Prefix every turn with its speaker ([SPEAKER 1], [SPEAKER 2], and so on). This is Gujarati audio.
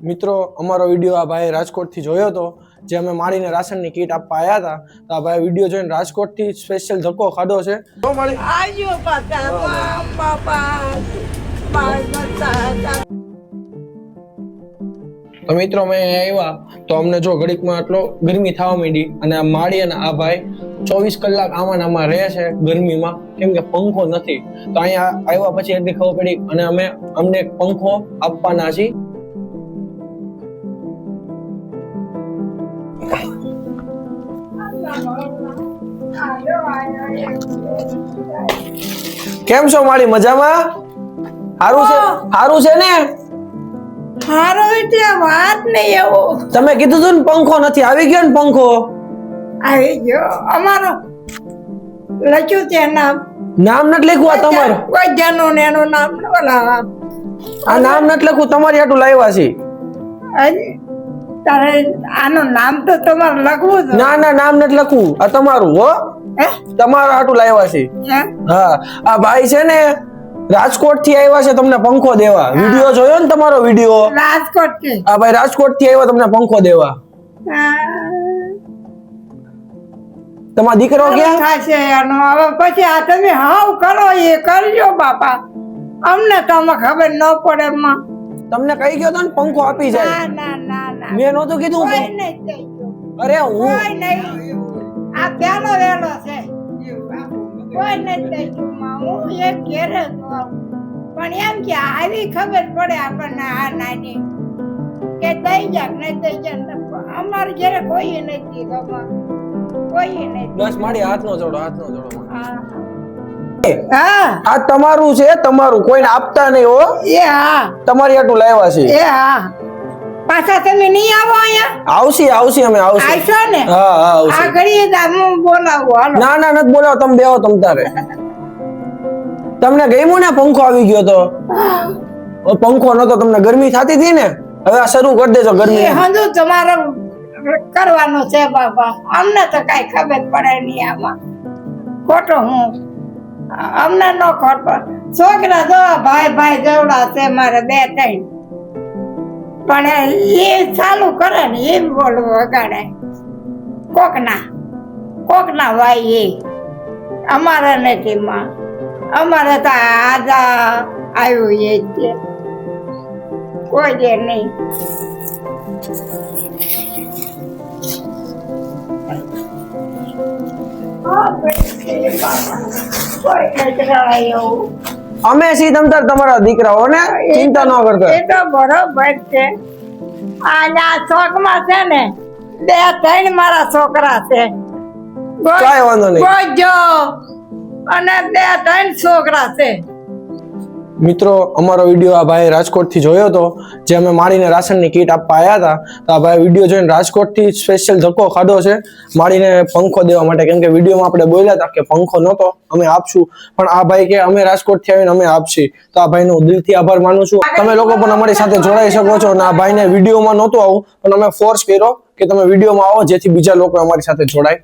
[SPEAKER 1] મિત્રો અમારો વિડીયો આ ભાઈ રાજકોટથી જોયો હતો, જે અમે માળીને રાશનની કીટ આપવા આવ્યા હતા. તો આ ભાઈ વિડીયો જોઈને રાજકોટથી સ્પેશિયલ ધક્કો ખાધો છે. તો મિત્રો મેં આવ્યા તો અમને જો ઘડીકમાં આટલો ગરમી થવા માંડી અને આ માળી અને આ ભાઈ 24 કલાક આમાં રહે છે ગરમીમાં, કેમ કે પંખો નથી. તો અહીંયા આવ્યા પછી એટલી ખબર પડી અને અમને એક પંખો આપવાના છીએ. કેમ છો માળી? મજામાં? સારું છે ને?
[SPEAKER 2] હારો એટલે વાત નહીં એવું.
[SPEAKER 1] તમે કીધું હતું ને પંખો નથી, આવી ગયો ને પંખો?
[SPEAKER 2] આવી ગયો. અમારો લખ્યું છે નામ
[SPEAKER 1] નથી લખ્યું તમારું?
[SPEAKER 2] કોઈ જનું ને એનું નામ ઓલા
[SPEAKER 1] આ નામ નથી લખ્યું, તમારી હાટું લાવ્યા છે.
[SPEAKER 2] તારે આનું નામ તો તમારે લખવું છે.
[SPEAKER 1] ના નામ નથી લખવું, આ તમારું હો, તમારા હાટું લાવ્યા છે. હા, આ ભાઈ છે ને રાજકોટ થી આવ્યા છે તમને પંખો દેવા. વિડિયો જોયો ને તમારો વિડિયો?
[SPEAKER 2] રાજકોટ થી.
[SPEAKER 1] આ ભાઈ રાજકોટ થી આવ્યા તમને પંખો દેવા. તમારો દીકરો ક્યાં
[SPEAKER 2] થશે એનો? હવે પછી આ તમે હાવ કરો એ કરજો બાપા, અમને તો ખબર ન પડે માં.
[SPEAKER 1] તમને કહી ગયો તો ને પંખો આપી જાય.
[SPEAKER 2] ના
[SPEAKER 1] મેં નહોતું કીધું.
[SPEAKER 2] કોઈ નહીં થઈ ગયું.
[SPEAKER 1] અરે હું
[SPEAKER 2] કોઈ નહીં, આ પેલો વેલો છે. કોઈ નહીં થઈ ગયું માં. હું એક ઘેરે છું, પણ એમ કે આવી ખબર પડે આપણને આ નાની કે થઈ જાય નહીં થઈ જાય. અમારે ઘેરે કોઈ નથી, કોઈ નથી.
[SPEAKER 1] બસ મારી હાથનો જોડો.
[SPEAKER 2] હા,
[SPEAKER 1] આ તમારું છે, તમારું, કોઈને આપતા નહીં હો.
[SPEAKER 2] એ હા,
[SPEAKER 1] તમારી હાટું લાવ્યા છે.
[SPEAKER 2] એ હા. પાછા તમે નહીં આવો અહીંયા?
[SPEAKER 1] આવશે અમે આવશે.
[SPEAKER 2] આવશો ને?
[SPEAKER 1] હા આવશે.
[SPEAKER 2] આ ઘડીએ જ હું બોલાવું. હાલો.
[SPEAKER 1] ના નથી બોલાવો, તમે બેહો તમ તારે. તમને ગમ્યું ને પંખો આવી ગયો તો? પંખો નતો, તમને ગરમી થતી હતી ને, હવે આ શરૂ કરી દેજો ગરમી.
[SPEAKER 2] એ હંધુ તમારે કરવાનું છે બાપા, અમને તો કઈ ખબર પડે નહીં આમાં. ખોટો હું અમને ન ખોટો. છોકરા જો ભાઈ જેવડા છે મારે 2-3, પણ એ ચાલુ કરે ને એમ બોલવું વગાડે કોકના ભાઈ. એ અમારે નથી માં, અમારે તો આજા આવ્યું એ છે, કોઈ દે નહીં.
[SPEAKER 1] અમે છીએ તમ તાર તમારા દીકરાઓ ને, ચિંતા ન કરતા.
[SPEAKER 2] એ તો બરોબર છે. આ ચોકમાં છે ને 2-3 મારા છોકરા છે.
[SPEAKER 1] કાંઈ વાંધો નહીં.
[SPEAKER 2] ગોજો અને 2-3 છોકરા છે.
[SPEAKER 1] મિત્રો અમારો વિડીયો આ ભાઈ રાજકોટ થી જોયો હતો, જે અમે માળીને રાશનની કીટ આપવા આવ્યા હતા. તો આ ભાઈ વિડીયો જોઈને રાજકોટ થી સ્પેશિયલ ધક્કો ખાધો છે માળીને પંખો દેવા માટે, કેમ કે વિડીયોમાં આપણે બોલ્યા હતા કે પંખો નહોતો, અમે આપશું. પણ આ ભાઈ કે અમે રાજકોટ થી આવીને અમે આપશી. તો આ ભાઈનો દિલથી આભાર માનું છું. તમે લોકો પણ અમારી સાથે જોડાઈ શકો છો. અને આ ભાઈને વિડીયોમાં નહોતું આવું, પણ અમે ફોર્સ કર્યો કે તમે વિડીયોમાં આવો, જેથી બીજા લોકો અમારી સાથે જોડાય.